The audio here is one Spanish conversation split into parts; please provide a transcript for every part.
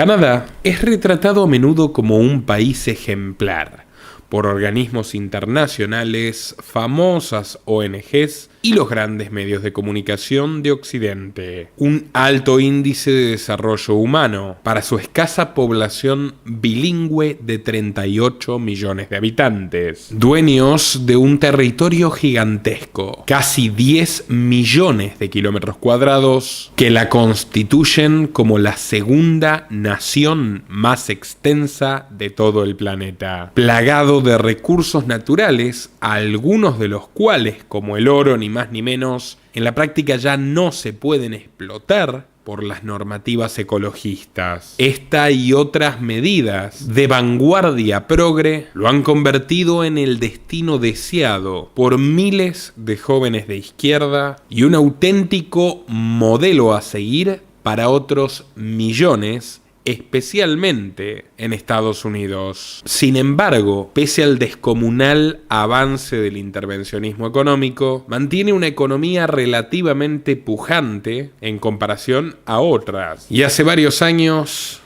Canadá es retratado a menudo como un país ejemplar por organismos internacionales, famosas ONGs y los grandes medios de comunicación de Occidente. Un alto índice de desarrollo humano para su escasa población bilingüe de 38 millones de habitantes. Dueños de un territorio gigantesco, casi 10 millones de kilómetros cuadrados, que la constituyen como la segunda nación más extensa de todo el planeta. Plagado de recursos naturales, algunos de los cuales, como el oro ni más ni menos, en la práctica ya no se pueden explotar por las normativas ecologistas. Esta y otras medidas de vanguardia progre lo han convertido en el destino deseado por miles de jóvenes de izquierda y un auténtico modelo a seguir para otros millones, especialmente en Estados Unidos. Sin embargo, pese al descomunal avance del intervencionismo económico, mantiene una economía relativamente pujante en comparación a otras. Y hace varios años,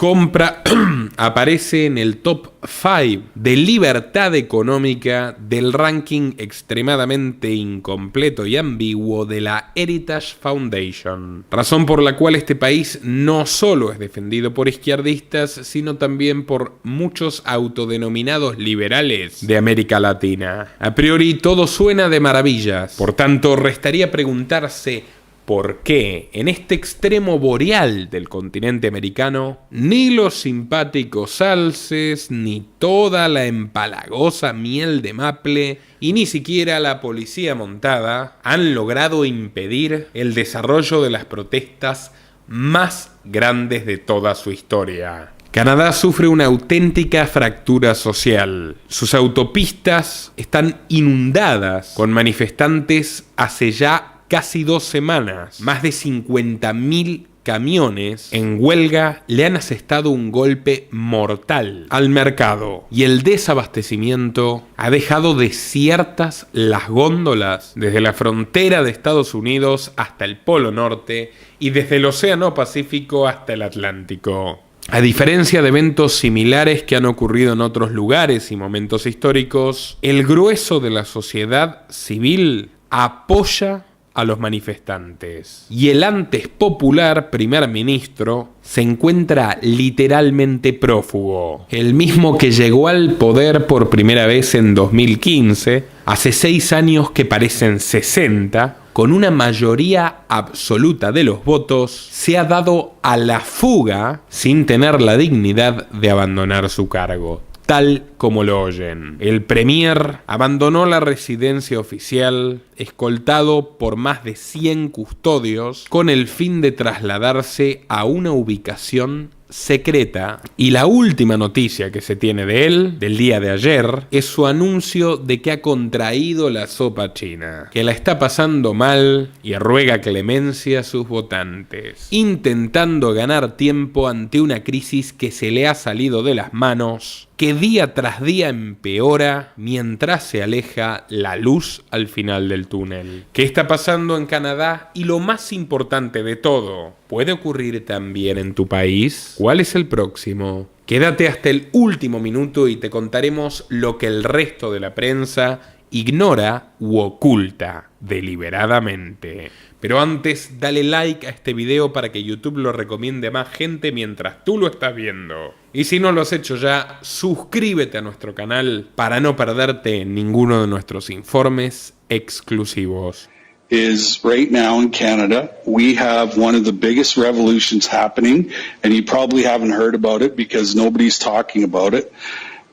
aparece en el top 5 de libertad económica del ranking extremadamente incompleto y ambiguo de la Heritage Foundation. Razón por la cual este país no solo es defendido por izquierdistas, sino también por muchos autodenominados liberales de América Latina. A priori todo suena de maravillas, por tanto restaría preguntarse por qué en este extremo boreal del continente americano ni los simpáticos alces, ni toda la empalagosa miel de maple y ni siquiera la policía montada han logrado impedir el desarrollo de las protestas más grandes de toda su historia. Canadá sufre una auténtica fractura social. Sus autopistas están inundadas con manifestantes hace ya casi 2 semanas. Más de 50.000 camiones en huelga le han asestado un golpe mortal al mercado, y el desabastecimiento ha dejado desiertas las góndolas desde la frontera de Estados Unidos hasta el Polo Norte y desde el Océano Pacífico hasta el Atlántico. A diferencia de eventos similares que han ocurrido en otros lugares y momentos históricos, el grueso de la sociedad civil apoya a los manifestantes. Y el antes popular primer ministro se encuentra literalmente prófugo. El mismo que llegó al poder por primera vez en 2015, hace 6 años que parecen 60, con una mayoría absoluta de los votos, se ha dado a la fuga sin tener la dignidad de abandonar su cargo. Tal como lo oyen. El premier abandonó la residencia oficial, escoltado por más de 100 custodios, con el fin de trasladarse a una ubicación secreta, y la última noticia que se tiene de él, del día de ayer, es su anuncio de que ha contraído la sopa china, que la está pasando mal y ruega clemencia a sus votantes, intentando ganar tiempo ante una crisis que se le ha salido de las manos, que día tras día empeora mientras se aleja la luz al final del túnel. ¿Qué está pasando en Canadá? Y lo más importante de todo, ¿puede ocurrir también en tu país? ¿Cuál es el próximo? Quédate hasta el último minuto y te contaremos lo que el resto de la prensa ignora u oculta deliberadamente. Pero antes, dale like a este video para que YouTube lo recomiende a más gente mientras tú lo estás viendo. Y si no lo has hecho ya, suscríbete a nuestro canal para no perderte ninguno de nuestros informes exclusivos. Is right now in Canada, we have one of the biggest revolutions happening, and you probably haven't heard about it because nobody's talking about it.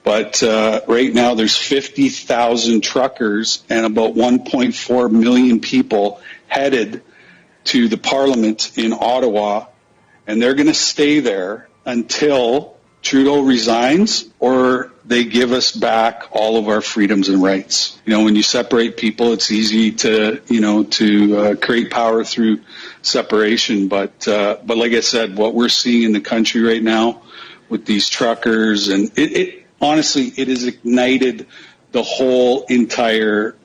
But right now there's 50,000 truckers and about 1.4 million people headed to the Parliament in Ottawa, and they're going to stay there until Trudeau resigns or they give us back all of our freedoms and rights. You know, when you separate people, it's easy to, create power through separation. But like I said, what we're seeing in the country right now with these truckers, and it honestly, it has ignited the whole entire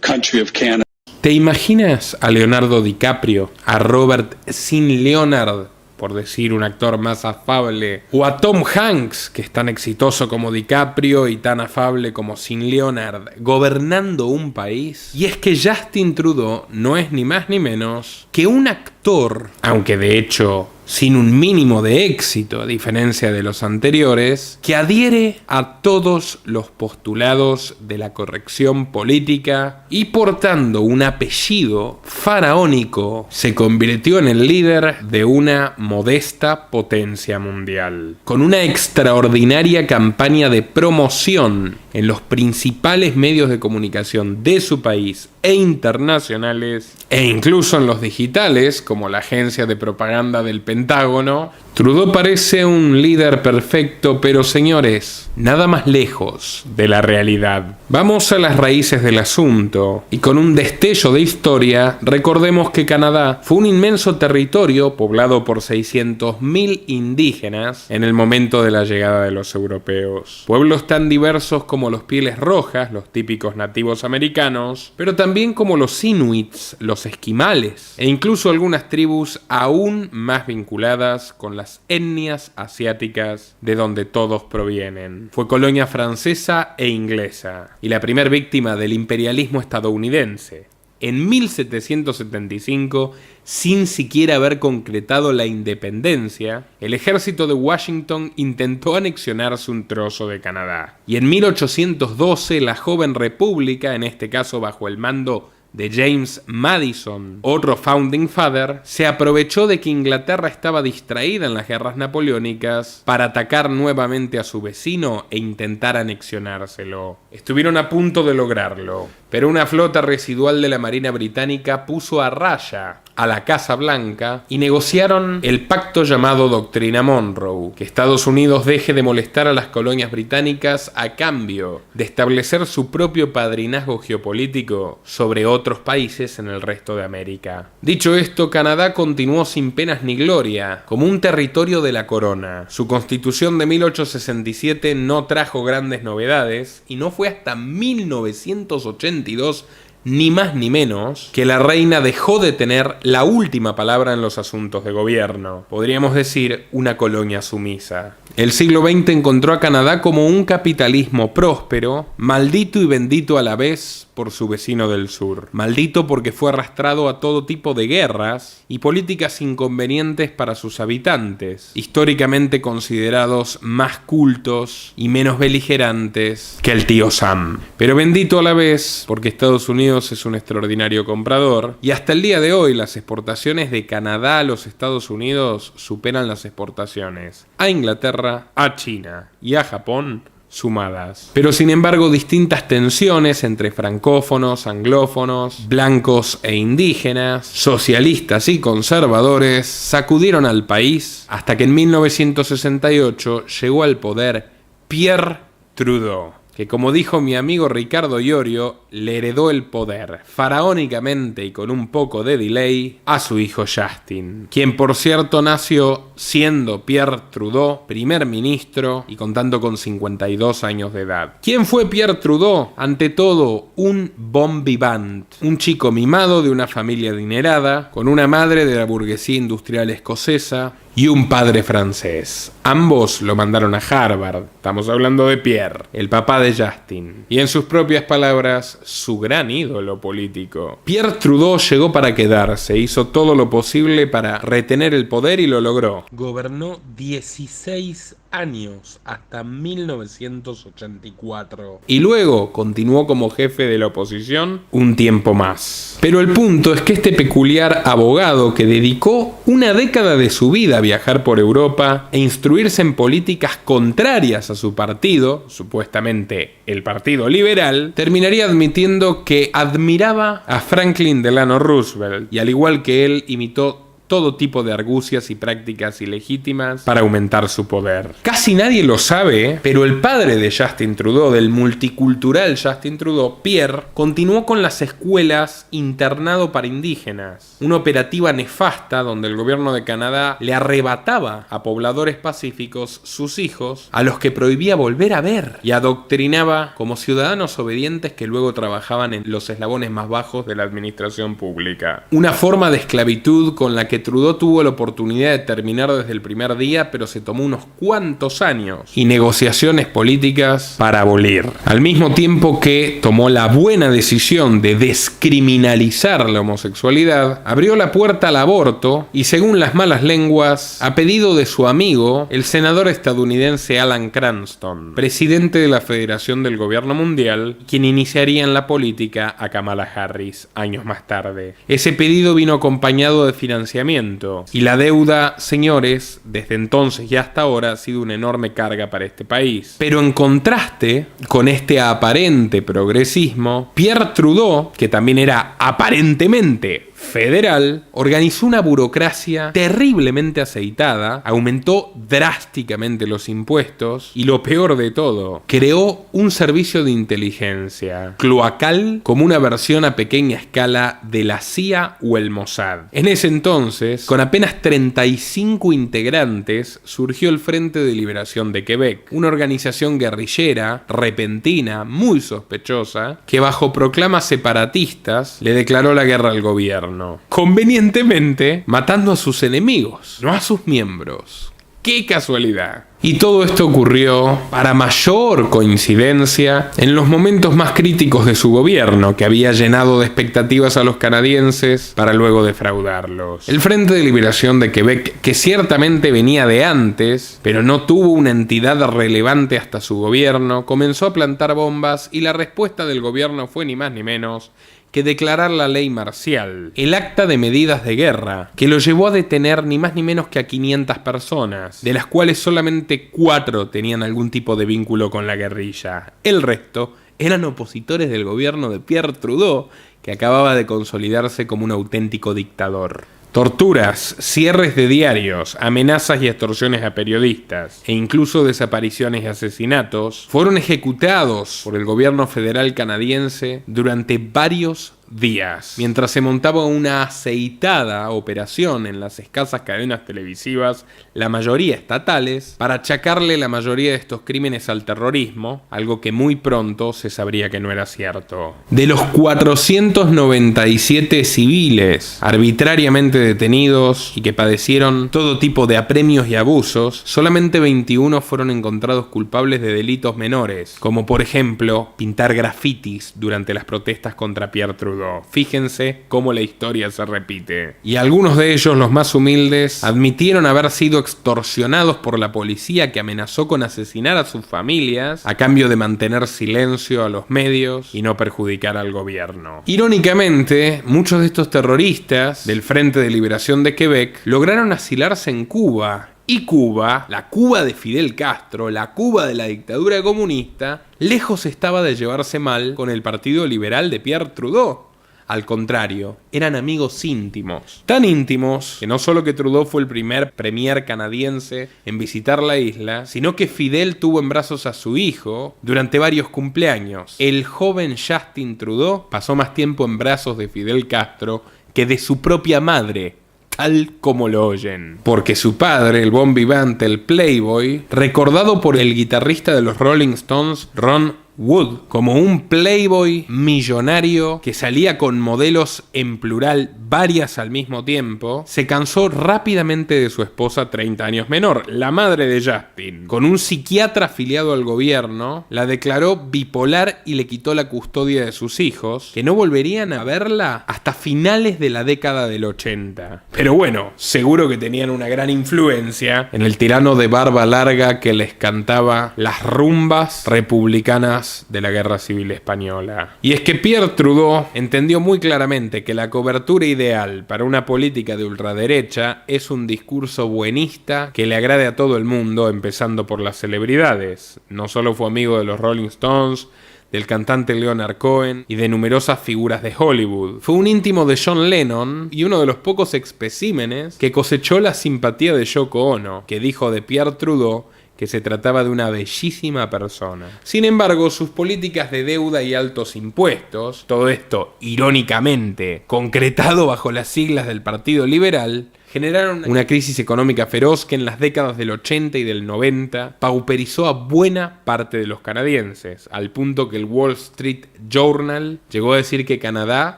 country of Canada. ¿Te imaginas a Leonardo DiCaprio, a Robert Sin Leonard, por decir un actor más afable, o a Tom Hanks, que es tan exitoso como DiCaprio y tan afable como Sin Leonard, gobernando un país. Y es que Justin Trudeau no es ni más ni menos que un actor, aunque de hecho sin un mínimo de éxito, a diferencia de los anteriores, que adhiere a todos los postulados de la corrección política y, portando un apellido faraónico, se convirtió en el líder de una modesta potencia mundial. Con una extraordinaria campaña de promoción en los principales medios de comunicación de su país e internacionales, e incluso en los digitales, como la agencia de propaganda del Pentágono, Trudeau parece un líder perfecto, pero señores, nada más lejos de la realidad. Vamos a las raíces del asunto, y con un destello de historia, recordemos que Canadá fue un inmenso territorio poblado por 600.000 indígenas en el momento de la llegada de los europeos. Pueblos tan diversos como los Pieles Rojas, los típicos nativos americanos, pero también como los inuits, los esquimales, e incluso algunas tribus aún más vinculadas con las etnias asiáticas de donde todos provienen. Fue colonia francesa e inglesa, y la primer víctima del imperialismo estadounidense. En 1775, sin siquiera haber concretado la independencia, el ejército de Washington intentó anexionarse un trozo de Canadá. Y en 1812, la joven república, en este caso bajo el mando de James Madison, otro founding father, se aprovechó de que Inglaterra estaba distraída en las guerras napoleónicas para atacar nuevamente a su vecino e intentar anexionárselo. Estuvieron a punto de lograrlo, pero una flota residual de la Marina Británica puso a raya a la Casa Blanca y negociaron el pacto llamado Doctrina Monroe, que Estados Unidos deje de molestar a las colonias británicas a cambio de establecer su propio padrinazgo geopolítico sobre otros países en el resto de América. Dicho esto, Canadá continuó sin penas ni gloria, como un territorio de la corona. Su constitución de 1867 no trajo grandes novedades, y no fue hasta 1982, ni más ni menos, que la reina dejó de tener la última palabra en los asuntos de gobierno. Podríamos decir, una colonia sumisa. El siglo XX encontró a Canadá como un capitalismo próspero, maldito y bendito a la vez por su vecino del sur. Maldito porque fue arrastrado a todo tipo de guerras y políticas inconvenientes para sus habitantes, históricamente considerados más cultos y menos beligerantes que el tío Sam. Pero bendito a la vez porque Estados Unidos es un extraordinario comprador, y hasta el día de hoy las exportaciones de Canadá a los Estados Unidos superan las exportaciones a Inglaterra, a China y a Japón sumadas. Pero sin embargo, distintas tensiones entre francófonos, anglófonos, blancos e indígenas, socialistas y conservadores sacudieron al país hasta que en 1968 llegó al poder Pierre Trudeau, que, como dijo mi amigo Ricardo Iorio, le heredó el poder, faraónicamente y con un poco de delay, a su hijo Justin, quien por cierto nació siendo Pierre Trudeau primer ministro y contando con 52 años de edad. ¿Quién fue Pierre Trudeau? Ante todo, un bon vivant, un chico mimado de una familia adinerada, con una madre de la burguesía industrial escocesa y un padre francés. Ambos lo mandaron a Harvard. Estamos hablando de Pierre, el papá de Justin, y en sus propias palabras, su gran ídolo político. Pierre Trudeau llegó para quedarse, hizo todo lo posible para retener el poder y lo logró. Gobernó 16 años hasta 1984 y luego continuó como jefe de la oposición un tiempo más. Pero el punto es que este peculiar abogado, que dedicó una década de su vida a viajar por Europa e instruirse en políticas contrarias a su partido, supuestamente el Partido Liberal, terminaría admitiendo que admiraba a Franklin Delano Roosevelt y, al igual que él, imitó todo tipo de argucias y prácticas ilegítimas para aumentar su poder. Casi nadie lo sabe, pero el padre de Justin Trudeau, del multicultural Justin Trudeau, Pierre, continuó con las escuelas internado para indígenas, una operativa nefasta donde el gobierno de Canadá le arrebataba a pobladores pacíficos sus hijos, a los que prohibía volver a ver, y adoctrinaba como ciudadanos obedientes que luego trabajaban en los eslabones más bajos de la administración pública. Una forma de esclavitud con la que Trudeau tuvo la oportunidad de terminar desde el primer día, pero se tomó unos cuantos años y negociaciones políticas para abolir. Al mismo tiempo que tomó la buena decisión de descriminalizar la homosexualidad, abrió la puerta al aborto y, según las malas lenguas, a pedido de su amigo, el senador estadounidense Alan Cranston, presidente de la Federación del Gobierno Mundial, quien iniciaría en la política a Kamala Harris años más tarde. Ese pedido vino acompañado de financiamiento y la deuda, señores, desde entonces y hasta ahora ha sido una enorme carga para este país. Pero en contraste con este aparente progresismo, Pierre Trudeau, que también era aparentemente federal, organizó una burocracia terriblemente aceitada, aumentó drásticamente los impuestos y, lo peor de todo, creó un servicio de inteligencia cloacal como una versión a pequeña escala de la CIA o el Mossad. En ese entonces, con apenas 35 integrantes, surgió el Frente de Liberación de Quebec, una organización guerrillera, repentina, muy sospechosa, que bajo proclamas separatistas le declaró la guerra al gobierno. Convenientemente, matando a sus enemigos, no a sus miembros. ¡Qué casualidad! Y todo esto ocurrió, para mayor coincidencia, en los momentos más críticos de su gobierno, que había llenado de expectativas a los canadienses para luego defraudarlos. El Frente de Liberación de Quebec, que ciertamente venía de antes, pero no tuvo una entidad relevante hasta su gobierno, comenzó a plantar bombas y la respuesta del gobierno fue ni más ni menos que declarar la ley marcial, el acta de medidas de guerra, que lo llevó a detener ni más ni menos que a 500 personas, de las cuales solamente 4 tenían algún tipo de vínculo con la guerrilla. El resto eran opositores del gobierno de Pierre Trudeau, que acababa de consolidarse como un auténtico dictador. Torturas, cierres de diarios, amenazas y extorsiones a periodistas e incluso desapariciones y asesinatos fueron ejecutados por el gobierno federal canadiense durante varios días, mientras se montaba una aceitada operación en las escasas cadenas televisivas, la mayoría estatales, para achacarle la mayoría de estos crímenes al terrorismo, algo que muy pronto se sabría que no era cierto. De los 497 civiles arbitrariamente detenidos y que padecieron todo tipo de apremios y abusos, solamente 21 fueron encontrados culpables de delitos menores, como por ejemplo pintar grafitis durante las protestas contra Pierre Trudeau. Fíjense cómo la historia se repite. Y algunos de ellos, los más humildes, admitieron haber sido extorsionados por la policía, que amenazó con asesinar a sus familias a cambio de mantener silencio a los medios y no perjudicar al gobierno. Irónicamente, muchos de estos terroristas del Frente de Liberación de Quebec lograron asilarse en Cuba. Y Cuba, la Cuba de Fidel Castro, la Cuba de la dictadura comunista, lejos estaba de llevarse mal con el Partido Liberal de Pierre Trudeau. Al contrario, eran amigos íntimos. Tan íntimos que no solo que Trudeau fue el primer premier canadiense en visitar la isla, sino que Fidel tuvo en brazos a su hijo durante varios cumpleaños. El joven Justin Trudeau pasó más tiempo en brazos de Fidel Castro que de su propia madre, tal como lo oyen. Porque su padre, el bon vivant, el Playboy, recordado por el guitarrista de los Rolling Stones, Ron Wood, como un playboy millonario que salía con modelos en plural varias al mismo tiempo, se cansó rápidamente de su esposa 30 años menor, la madre de Justin. Con un psiquiatra afiliado al gobierno, la declaró bipolar y le quitó la custodia de sus hijos, que no volverían a verla hasta finales de la década del 80. Pero bueno, seguro que tenían una gran influencia en el tirano de barba larga que les cantaba las rumbas republicanas de la Guerra Civil Española. Y es que Pierre Trudeau entendió muy claramente que la cobertura ideal para una política de ultraderecha es un discurso buenista que le agrade a todo el mundo, empezando por las celebridades. No solo fue amigo de los Rolling Stones, del cantante Leonard Cohen y de numerosas figuras de Hollywood. Fue un íntimo de John Lennon y uno de los pocos especímenes que cosechó la simpatía de Yoko Ono, que dijo de Pierre Trudeau que se trataba de una bellísima persona. Sin embargo, sus políticas de deuda y altos impuestos, todo esto irónicamente concretado bajo las siglas del Partido Liberal, generaron una crisis económica feroz que en las décadas del 80 y del 90 pauperizó a buena parte de los canadienses, al punto que el Wall Street Journal llegó a decir que Canadá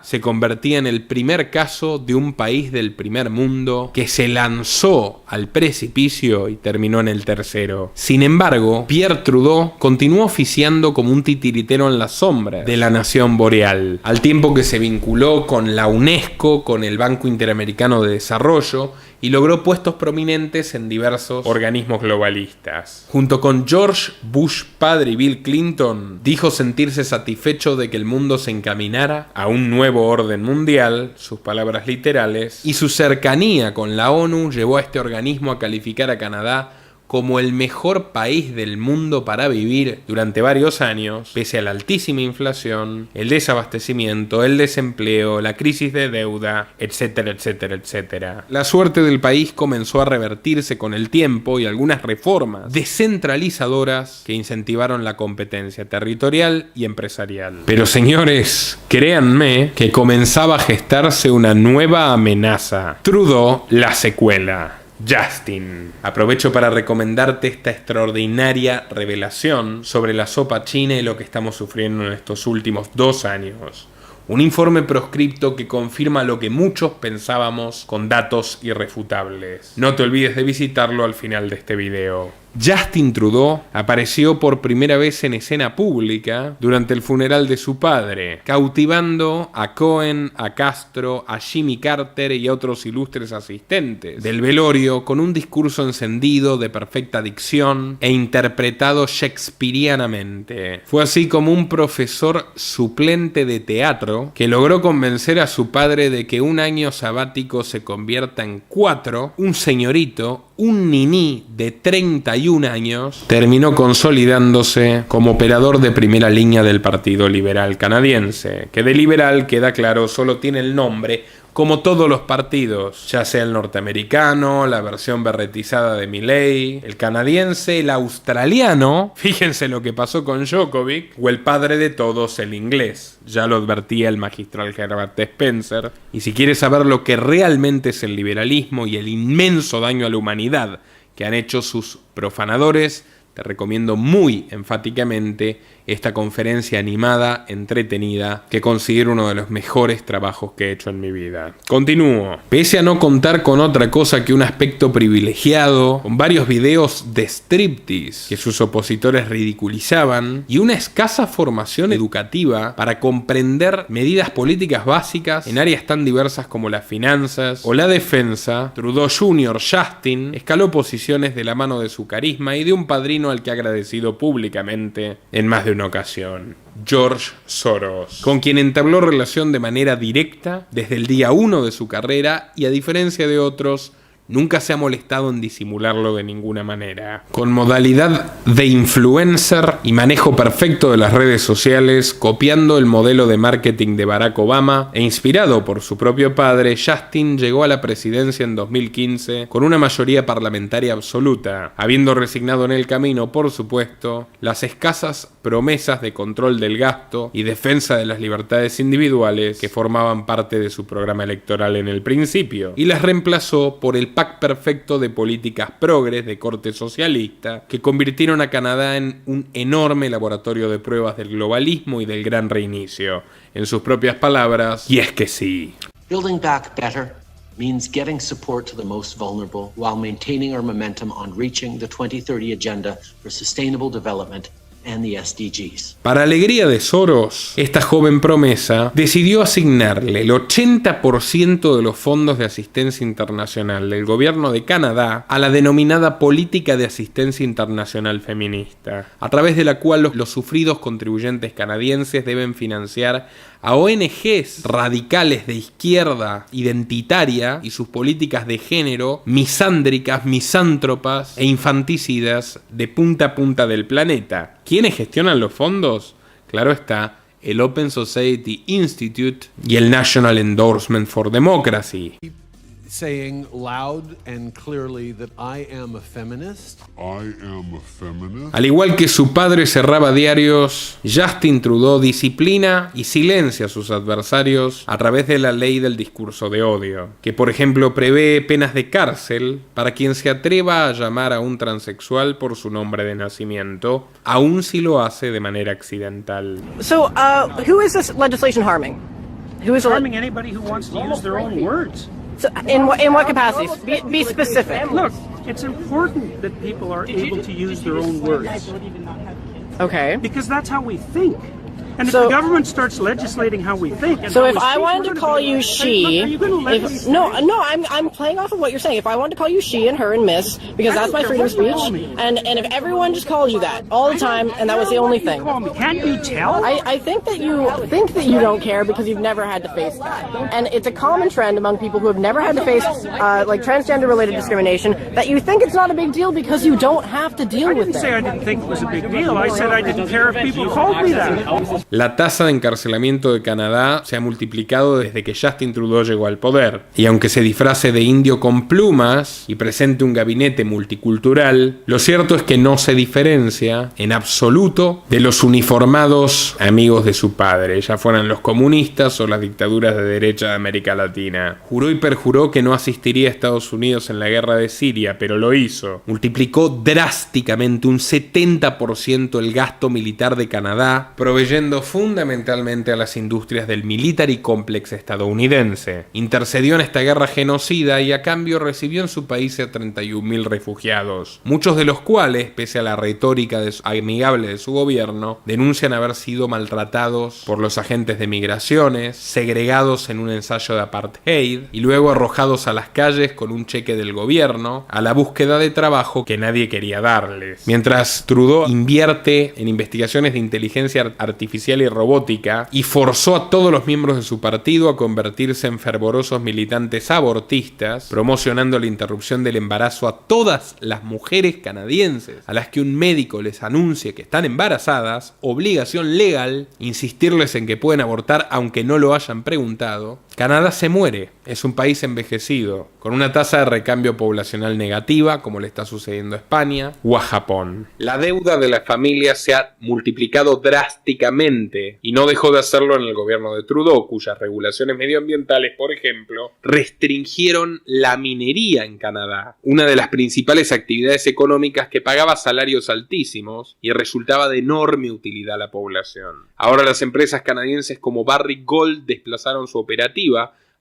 se convertía en el primer caso de un país del primer mundo que se lanzó al precipicio y terminó en el tercero. Sin embargo, Pierre Trudeau continuó oficiando como un titiritero en la sombra de la nación boreal, al tiempo que se vinculó con la UNESCO, con el Banco Interamericano de Desarrollo, y logró puestos prominentes en diversos organismos globalistas. Junto con George Bush padre y Bill Clinton, dijo sentirse satisfecho de que el mundo se encaminara a un nuevo orden mundial, sus palabras literales, y su cercanía con la ONU llevó a este organismo a calificar a Canadá como el mejor país del mundo para vivir durante varios años, pese a la altísima inflación, el desabastecimiento, el desempleo, la crisis de deuda, etcétera, etcétera, etcétera. La suerte del país comenzó a revertirse con el tiempo y algunas reformas descentralizadoras que incentivaron la competencia territorial y empresarial. Pero señores, créanme que comenzaba a gestarse una nueva amenaza. Trudeau, la secuela. Justin. Aprovecho para recomendarte esta extraordinaria revelación sobre la sopa china y lo que estamos sufriendo en estos últimos 2 años. Un informe proscripto que confirma lo que muchos pensábamos con datos irrefutables. No te olvides de visitarlo al final de este video. Justin Trudeau apareció por primera vez en escena pública durante el funeral de su padre, cautivando a Cohen, a Castro, a Jimmy Carter y a otros ilustres asistentes del velorio con un discurso encendido de perfecta dicción e interpretado shakespearianamente. Fue así como un profesor suplente de teatro que logró convencer a su padre de que un año sabático se convierta en 4, un señorito, un niní de 31 años, terminó consolidándose como operador de primera línea del Partido Liberal Canadiense, que de liberal, queda claro, solo tiene el nombre, como todos los partidos, ya sea el norteamericano, la versión berretizada de Milley, el canadiense, el australiano, fíjense lo que pasó con Djokovic, o el padre de todos, el inglés. Ya lo advertía el magistral Herbert Spencer. Y si quieres saber lo que realmente es el liberalismo y el inmenso daño a la humanidad que han hecho sus profanadores, te recomiendo muy enfáticamente esta conferencia animada, entretenida, que considero uno de los mejores trabajos que he hecho en mi vida. Continúo. Pese a no contar con otra cosa que un aspecto privilegiado, con varios videos de striptease que sus opositores ridiculizaban, y una escasa formación educativa para comprender medidas políticas básicas en áreas tan diversas como las finanzas o la defensa, Trudeau Jr. Justin escaló posiciones de la mano de su carisma y de un padrino al que ha agradecido públicamente en más de una ocasión, George Soros, con quien entabló relación de manera directa desde el día 1 de su carrera y, a diferencia de otros, nunca se ha molestado en disimularlo de ninguna manera. Con modalidad de influencer y manejo perfecto de las redes sociales, copiando el modelo de marketing de Barack Obama e inspirado por su propio padre, Justin llegó a la presidencia en 2015 con una mayoría parlamentaria absoluta, habiendo resignado en el camino, por supuesto, las escasas promesas de control del gasto y defensa de las libertades individuales que formaban parte de su programa electoral en el principio, y las reemplazó por el pack perfecto de políticas progres de corte socialista que convirtieron a Canadá en un enorme laboratorio de pruebas del globalismo y del gran reinicio. En sus propias palabras, y es que sí. Building back better means getting support to the most vulnerable while maintaining our momentum on reaching the 2030 Agenda for Sustainable Development and the SDGs. Para alegría de Soros, esta joven promesa decidió asignarle el 80% de los fondos de asistencia internacional del gobierno de Canadá a la denominada Política de Asistencia Internacional Feminista, a través de la cual los sufridos contribuyentes canadienses deben financiar a ONGs radicales de izquierda identitaria y sus políticas de género misándricas, misántropas e infanticidas de punta a punta del planeta. ¿Quiénes gestionan los fondos? Claro está, el Open Society Institute y el National Endorsement for Democracy. saying loud and clearly that I am a feminist. Al igual que su padre cerraba diarios, Justin Trudeau disciplina y silencia a sus adversarios a través de la ley del discurso de odio, que por ejemplo prevé penas de cárcel para quien se atreva a llamar a un transexual por su nombre de nacimiento, aun si lo hace de manera accidental. So, who is this legislation harming? Who is harming anybody who wants to use their own words. So in what capacities? Be specific. Look, it's important that people are able to use their own words. Okay. Because that's how we think. And if So- the government starts legislating how we think, and So how if we I speak, wanted we're to gonna call be you like, she, "Hey, look, are you gonna let me say-" no, I'm playing off of what you're saying. If I wanted to call you she and her and miss, because that's my freedom of speech, and if everyone just called you that all the time, and that was the only thing. Call me. Can't you tell? I think that you don't care because you've never had to face that, and it's a common trend among people who have never had to face like transgender-related discrimination that you think it's not a big deal because you don't have to deal I with didn't say I it. didn't think it was a big deal. I said I didn't care if people called me that. La tasa de encarcelamiento de Canadá se ha multiplicado desde que Justin Trudeau llegó al poder. Y aunque se disfrace de indio con plumas y presente un gabinete multicultural, lo cierto es que no se diferencia en absoluto de los uniformados amigos de su padre, ya fueran los comunistas o las dictaduras de derecha de América Latina. Juró y perjuró que no asistiría a Estados Unidos en la guerra de Siria, pero lo hizo. Multiplicó drásticamente un 70% el gasto militar de Canadá, proveyendo fundamentalmente a las industrias del military complex estadounidense. Intercedió en esta guerra genocida y a cambio recibió en su país a 31.000 refugiados, muchos de los cuales, pese a la retórica amigable de su gobierno, denuncian haber sido maltratados por los agentes de migraciones, segregados en un ensayo de apartheid y luego arrojados a las calles con un cheque del gobierno a la búsqueda de trabajo que nadie quería darles. Mientras Trudeau invierte en investigaciones de inteligencia artificial y robótica y forzó a todos los miembros de su partido a convertirse en fervorosos militantes abortistas, promocionando la interrupción del embarazo a todas las mujeres canadienses a las que un médico les anuncie que están embarazadas, obligación legal, insistirles en que pueden abortar aunque no lo hayan preguntado. Canadá se muere, es un país envejecido, con una tasa de recambio poblacional negativa, como le está sucediendo a España o a Japón. La deuda de las familias se ha multiplicado drásticamente y no dejó de hacerlo en el gobierno de Trudeau, cuyas regulaciones medioambientales, por ejemplo, restringieron la minería en Canadá, una de las principales actividades económicas que pagaba salarios altísimos y resultaba de enorme utilidad a la población. Ahora las empresas canadienses como Barrick Gold desplazaron su operativa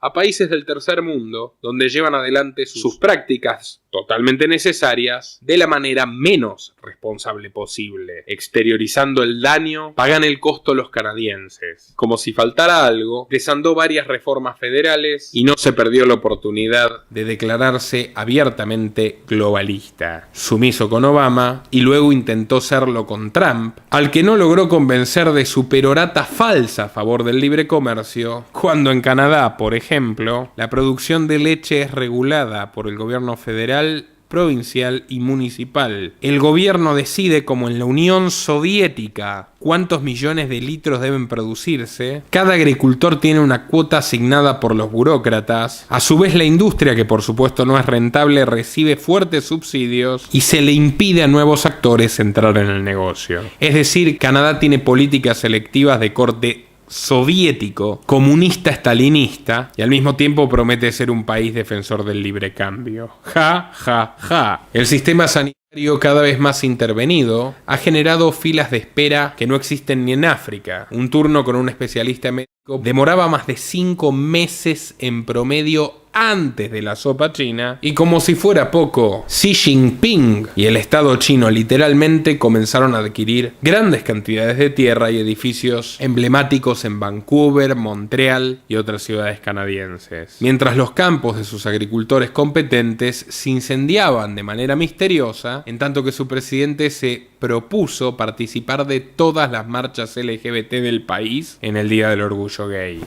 a países del tercer mundo, donde llevan adelante sus prácticas totalmente necesarias de la manera menos responsable posible. Exteriorizando el daño, pagan el costo los canadienses. Como si faltara algo, desandó varias reformas federales y no se perdió la oportunidad de declararse abiertamente globalista. Sumiso con Obama y luego intentó serlo con Trump, al que no logró convencer de su perorata falsa a favor del libre comercio, cuando en Canadá, por ejemplo, la producción de leche es regulada por el gobierno federal, provincial y municipal. El gobierno decide, como en la Unión Soviética, cuántos millones de litros deben producirse. Cada agricultor tiene una cuota asignada por los burócratas. A su vez, la industria, que por supuesto no es rentable, recibe fuertes subsidios y se le impide a nuevos actores entrar en el negocio. Es decir, Canadá tiene políticas selectivas de corte soviético, comunista estalinista, y al mismo tiempo promete ser un país defensor del libre cambio. Ja, ja, ja. El sistema sanitario, cada vez más intervenido, ha generado filas de espera que no existen ni en África. Un turno con un especialista médico demoraba más de 5 meses en promedio antes de la sopa china, y como si fuera poco, Xi Jinping y el Estado chino literalmente comenzaron a adquirir grandes cantidades de tierra y edificios emblemáticos en Vancouver, Montreal y otras ciudades canadienses, mientras los campos de sus agricultores competentes se incendiaban de manera misteriosa, en tanto que su presidente se propuso participar de todas las marchas LGBT del país en el Día del Orgullo Gay.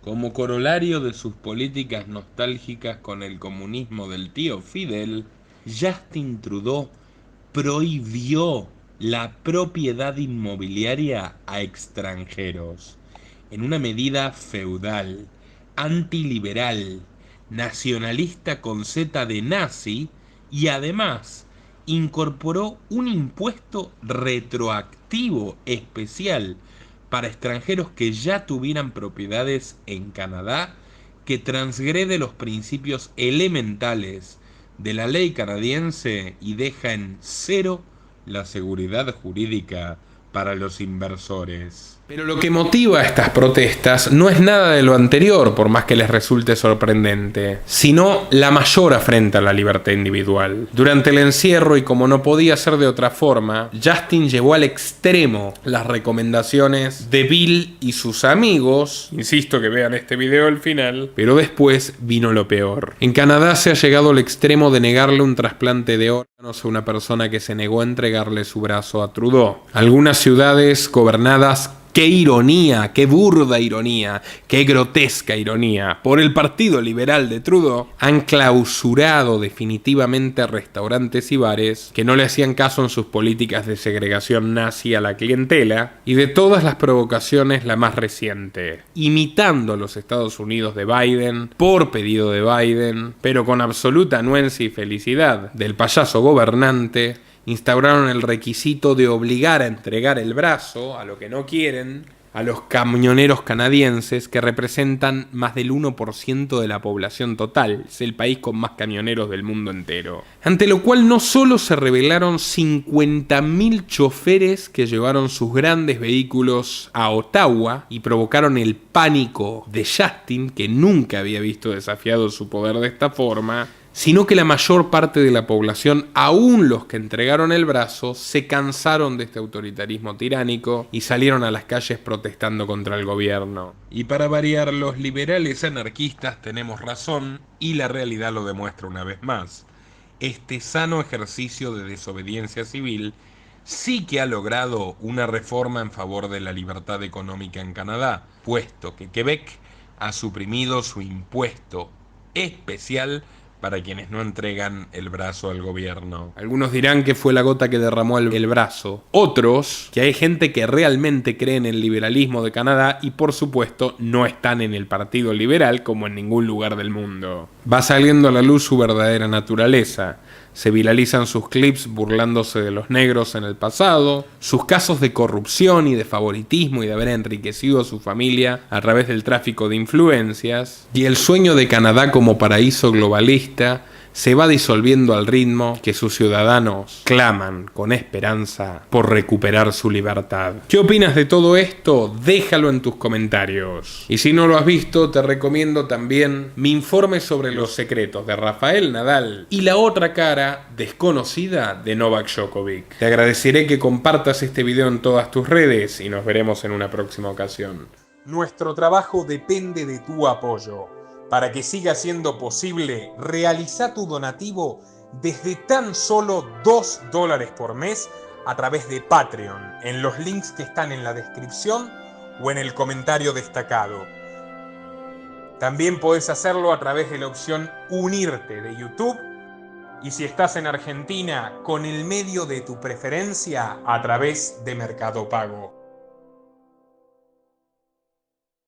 Como corolario de sus políticas nostálgicas con el comunismo del tío Fidel, Justin Trudeau prohibió la propiedad inmobiliaria a extranjeros, en una medida feudal, antiliberal, nacionalista con Z de nazi, y además incorporó un impuesto retroactivo especial para extranjeros que ya tuvieran propiedades en Canadá, que transgrede los principios elementales de la ley canadiense y deja en cero la seguridad jurídica para los inversores. Pero lo que motiva estas protestas no es nada de lo anterior, por más que les resulte sorprendente, sino la mayor afrenta a la libertad individual. Durante el encierro, y como no podía ser de otra forma, Justin llevó al extremo las recomendaciones de Bill y sus amigos. Insisto que vean este video al final, pero después vino lo peor. En Canadá se ha llegado al extremo de negarle un trasplante de órganos a una persona que se negó a entregarle su brazo a Trudeau. Algunas ciudades gobernadas, qué ironía, qué burda ironía, qué grotesca ironía, por el Partido Liberal de Trudeau, han clausurado definitivamente restaurantes y bares que no le hacían caso en sus políticas de segregación nazi a la clientela. Y de todas las provocaciones, la más reciente, imitando a los Estados Unidos de Biden, por pedido de Biden, pero con absoluta anuencia y felicidad del payaso gobernante, instauraron el requisito de obligar a entregar el brazo, a lo que no quieren, a los camioneros canadienses, que representan más del 1% de la población total. Es el país con más camioneros del mundo entero. Ante lo cual no solo se rebelaron 50.000 choferes que llevaron sus grandes vehículos a Ottawa y provocaron el pánico de Justin, que nunca había visto desafiado su poder de esta forma, sino que la mayor parte de la población, aún los que entregaron el brazo, se cansaron de este autoritarismo tiránico y salieron a las calles protestando contra el gobierno. Y para variar, los liberales anarquistas tenemos razón, y la realidad lo demuestra una vez más. Este sano ejercicio de desobediencia civil sí que ha logrado una reforma en favor de la libertad económica en Canadá, puesto que Quebec ha suprimido su impuesto especial para quienes no entregan el brazo al gobierno. Algunos dirán que fue la gota que derramó el brazo. Otros, que hay gente que realmente cree en el liberalismo de Canadá y por supuesto no están en el Partido Liberal como en ningún lugar del mundo. Va saliendo a la luz su verdadera naturaleza. Se viralizan sus clips burlándose de los negros en el pasado, sus casos de corrupción y de favoritismo y de haber enriquecido a su familia a través del tráfico de influencias, y el sueño de Canadá como paraíso globalista se va disolviendo al ritmo que sus ciudadanos claman con esperanza por recuperar su libertad. ¿Qué opinas de todo esto? Déjalo en tus comentarios. Y si no lo has visto, te recomiendo también mi informe sobre los secretos de Rafael Nadal y la otra cara desconocida de Novak Djokovic. Te agradeceré que compartas este video en todas tus redes y nos veremos en una próxima ocasión. Nuestro trabajo depende de tu apoyo. Para que siga siendo posible, realiza tu donativo desde tan solo $2 por mes a través de Patreon, en los links que están en la descripción o en el comentario destacado. También podés hacerlo a través de la opción Unirte de YouTube, y si estás en Argentina, con el medio de tu preferencia a través de Mercado Pago.